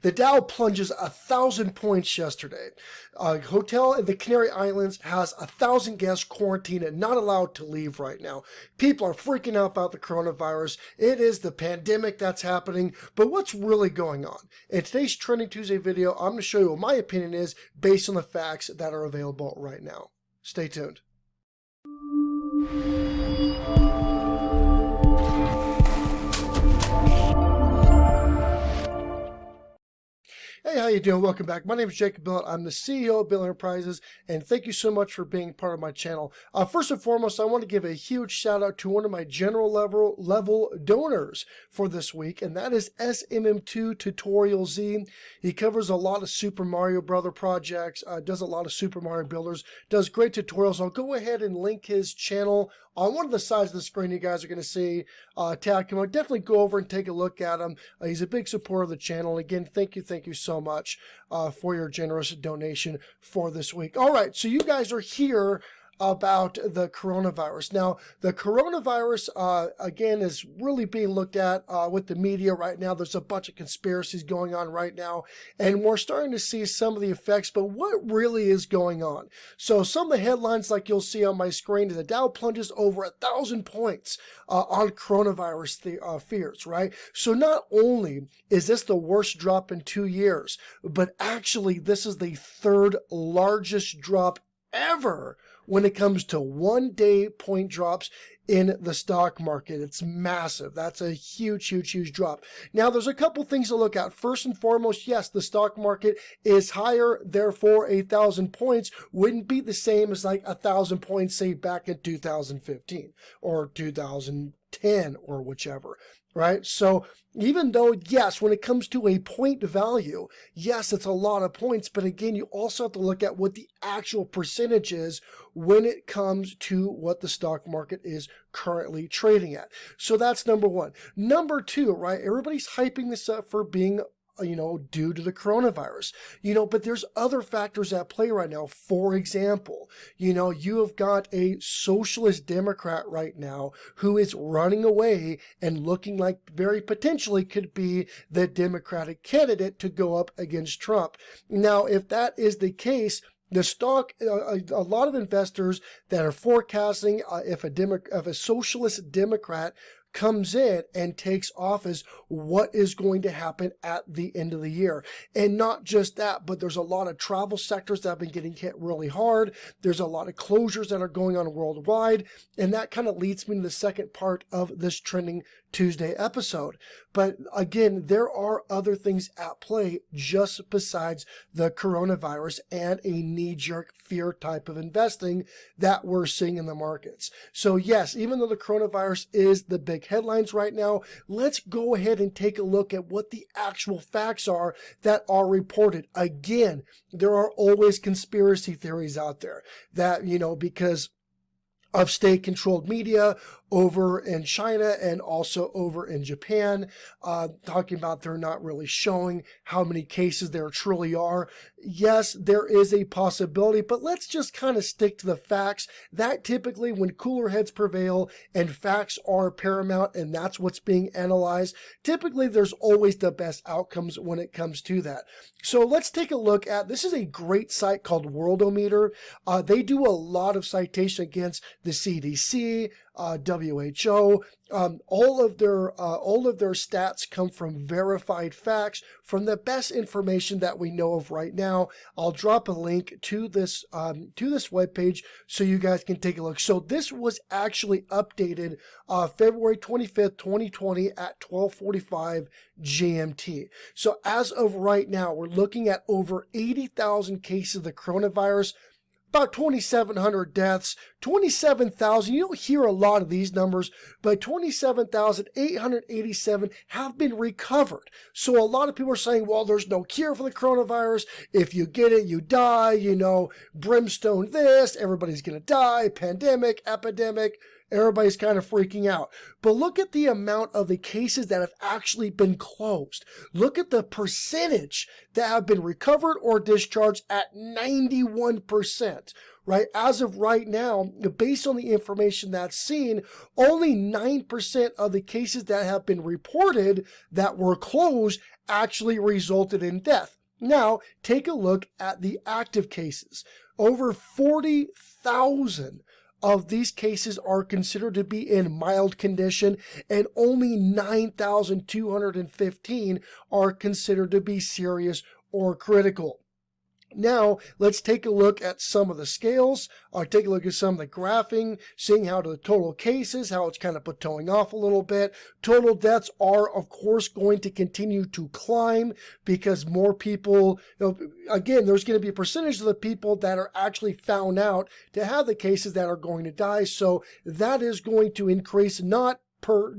The Dow plunges 1,000 points yesterday. A hotel in the Canary Islands has 1,000 guests quarantined and not allowed to leave right now. People are freaking out about the coronavirus. It is the pandemic that's happening, but what's really going on? In today's Trending Tuesday video, I'm going to show you what my opinion is based on the facts that are available right now. Stay tuned. Hey, how you doing? Welcome back. My name is Billett. I'm the CEO of Billett Enterprises, and thank you so much for being part of my channel. First and foremost, I want to give a huge shout out to one of my general level donors for this week, and that is SMM2 Tutorial Z. He covers a lot of Super Mario Brother projects, does a lot of Super Mario Builders, does great tutorials. I'll go ahead and link his channel on one of the sides of the screen. You guys are going to see tag him. Definitely go over and take a look at him. He's a big supporter of the channel. And again, thank you so much for your generous donation for this week. All right, so you guys are here about the coronavirus. Now, the coronavirus, again, is really being looked at with the media right now. There's a bunch of conspiracies going on right now, and we're starting to see some of the effects, but what really is going on? So some of the headlines, like you'll see on my screen, the Dow plunges over 1,000 points on coronavirus fears, right? So not only is this the worst drop in 2 years, but actually this is the third largest drop ever when it comes to one-day point drops in the stock market. It's massive. That's a huge drop. Now, there's a couple things to look at. First and foremost, yes, the stock market is higher, therefore 1,000 points wouldn't be the same as like 1,000 points, say, back in 2015 or 2010 or whichever, right? So even though, yes, when it comes to a point value, yes, it's a lot of points, but again, you also have to look at what the actual percentage is when it comes to what the stock market is currently trading at. So that's number one. Number two, right, everybody's hyping this up for being due to the coronavirus, but there's other factors at play right now. For example, you have got a socialist Democrat right now who is running away and looking like very potentially could be the Democratic candidate to go up against Trump. Now, if that is the case, the stock, a lot of investors that are forecasting if a socialist Democrat comes in and takes office, what is going to happen at the end of the year. And not just that, but there's a lot of travel sectors that have been getting hit really hard. There's a lot of closures that are going on worldwide. And that kind of leads me to the second part of this Trending Tuesday episode. But again, there are other things at play just besides the coronavirus and a knee-jerk fear type of investing that we're seeing in the markets. So yes, even though the coronavirus is the big headlines right now, let's go ahead and take a look at what the actual facts are that are reported. Again, there are always conspiracy theories out there that, because of state-controlled media over in China and also over in Japan, talking about they're not really showing how many cases there truly are. Yes, there is a possibility, but let's just kind of stick to the facts. That typically, when cooler heads prevail and facts are paramount and that's what's being analyzed, typically there's always the best outcomes when it comes to that. So let's take a look at, this is a great site called Worldometer. They do a lot of citation against the CDC, WHO. All of their stats come from verified facts, from the best information that we know of right now. I'll drop a link to this webpage so you guys can take a look. So this was actually updated February 25th, 2020 at 12:45 GMT. So as of right now, we're looking at over 80,000 cases of the coronavirus, about 2,700 deaths, 27,000. You don't hear a lot of these numbers, but 27,887 have been recovered. So a lot of people are saying, well, there's no cure for the coronavirus. If you get it, you die, brimstone this, everybody's going to die, pandemic, epidemic. Everybody's kind of freaking out. But look at the amount of the cases that have actually been closed. Look at the percentage that have been recovered or discharged at 91%, right? As of right now, based on the information that's seen, only 9% of the cases that have been reported that were closed actually resulted in death. Now, take a look at the active cases. Over 40,000 of these cases are considered to be in mild condition, and only 9,215 are considered to be serious or critical. Now, let's take a look at some of the scales, or take a look at some of the graphing, seeing how the total cases, how it's kind of plateauing off a little bit. Total deaths are, of course, going to continue to climb because more people, again, there's going to be a percentage of the people that are actually found out to have the cases that are going to die. So that is going to increase, not per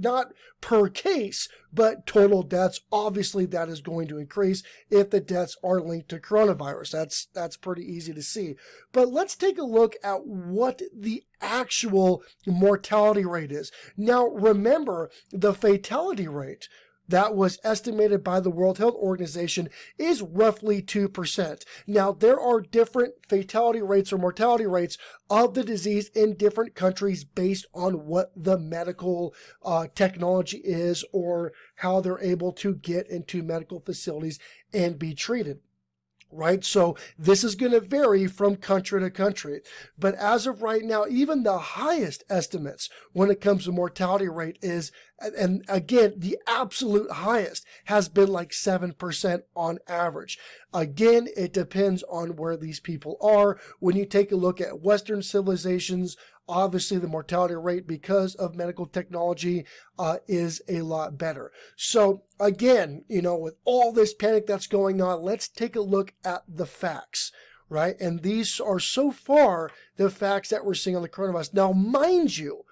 case, but total deaths. Obviously, that is going to increase if the deaths are linked to coronavirus. That's pretty easy to see. But let's take a look at what the actual mortality rate is. Now, remember, the fatality rate that was estimated by the World Health Organization is roughly 2%. Now, there are different fatality rates or mortality rates of the disease in different countries based on what the medical technology is or how they're able to get into medical facilities and be treated. Right? So this is going to vary from country to country. But as of right now, even the highest estimates when it comes to mortality rate is, and again, the absolute highest has been like 7% on average. Again, it depends on where these people are. When you take a look at Western civilizations, obviously the mortality rate because of medical technology is a lot better. So again, with all this panic that's going on, let's take a look at the facts, right? And these are so far the facts that we're seeing on the coronavirus. Now, mind you,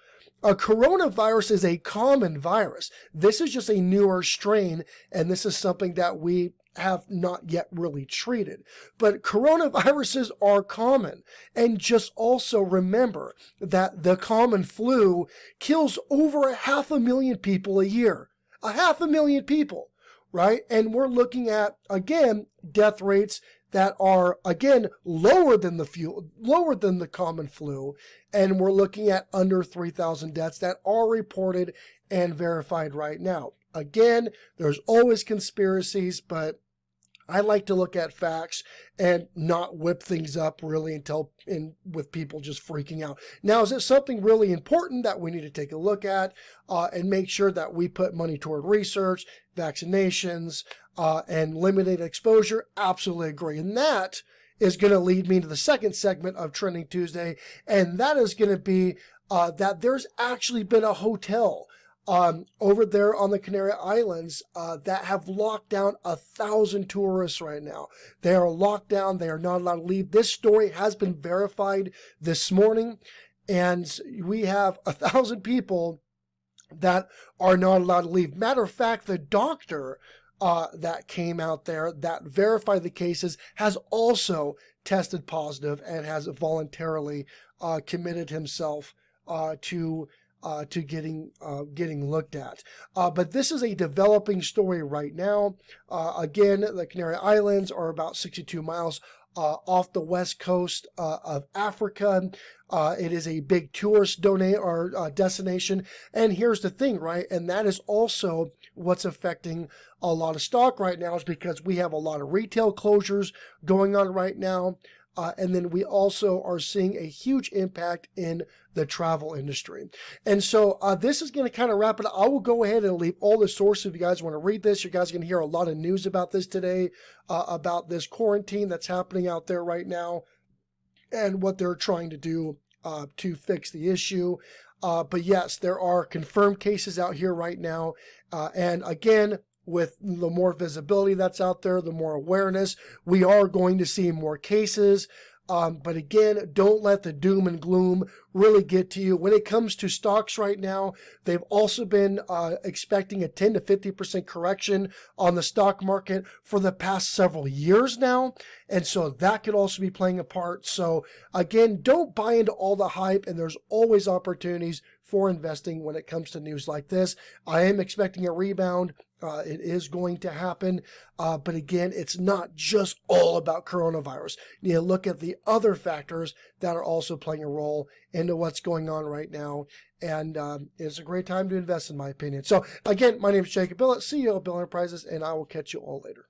a coronavirus is a common virus. This is just a newer strain, and this is something that we have not yet really treated. But coronaviruses are common. And just also remember that the common flu kills over 500,000 people a year. 500,000 people, right? And we're looking at, again, death rates that are, again, lower than the common flu. And we're looking at under 3,000 deaths that are reported and verified right now. Again, there's always conspiracies, but I like to look at facts and not whip things up really with people just freaking out. Now, is it something really important that we need to take a look at and make sure that we put money toward research, vaccinations, and limited exposure? Absolutely agree. And that is going to lead me to the second segment of Trending Tuesday, and that is going to be that there's actually been a hotel over there on the Canary Islands that have locked down 1,000 tourists right now. They are locked down. They are not allowed to leave. This story has been verified this morning, and we have 1,000 people that are not allowed to leave. Matter of fact, the doctor that came out there that verified the cases has also tested positive and has voluntarily committed himself to getting looked at. But this is a developing story right now. Again, the Canary Islands are about 62 miles off the west coast of Africa. It is a big tourist destination. And here's the thing, right? And that is also what's affecting a lot of stock right now, is because we have a lot of retail closures going on right now. And then we also are seeing a huge impact in the travel industry. And so this is going to kind of wrap it up. I will go ahead and leave all the sources if you guys want to read this. You guys are going to hear a lot of news about this today, about this quarantine that's happening out there right now and what they're trying to do to fix the issue. But yes, there are confirmed cases out here right now. And again, with the more visibility that's out there, the more awareness, we are going to see more cases. But again, don't let the doom and gloom really get to you. When it comes to stocks right now, they've also been expecting a 10 to 50% correction on the stock market for the past several years now. And so that could also be playing a part. So again, don't buy into all the hype, and there's always opportunities for investing when it comes to news like this. I am expecting a rebound It is going to happen. But again, it's not just all about coronavirus. You need to look at the other factors that are also playing a role into what's going on right now. And it's a great time to invest, in my opinion. So again, my name is Jacob Billett, CEO of Billett Enterprises, and I will catch you all later.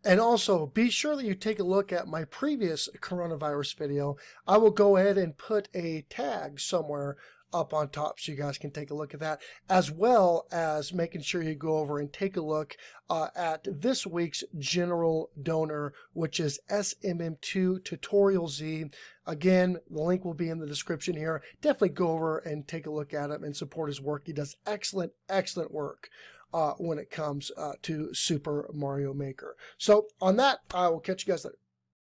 And also, be sure that you take a look at my previous coronavirus video. I will go ahead and put a tag somewhere up on top so you guys can take a look at that, as well as making sure you go over and take a look at this week's general donor, which is SMM2 Tutorial Z. Again, the link will be in the description here. Definitely go over and take a look at him and support his work. He does excellent, excellent work when it comes to Super Mario Maker. So on that, I will catch you guys later.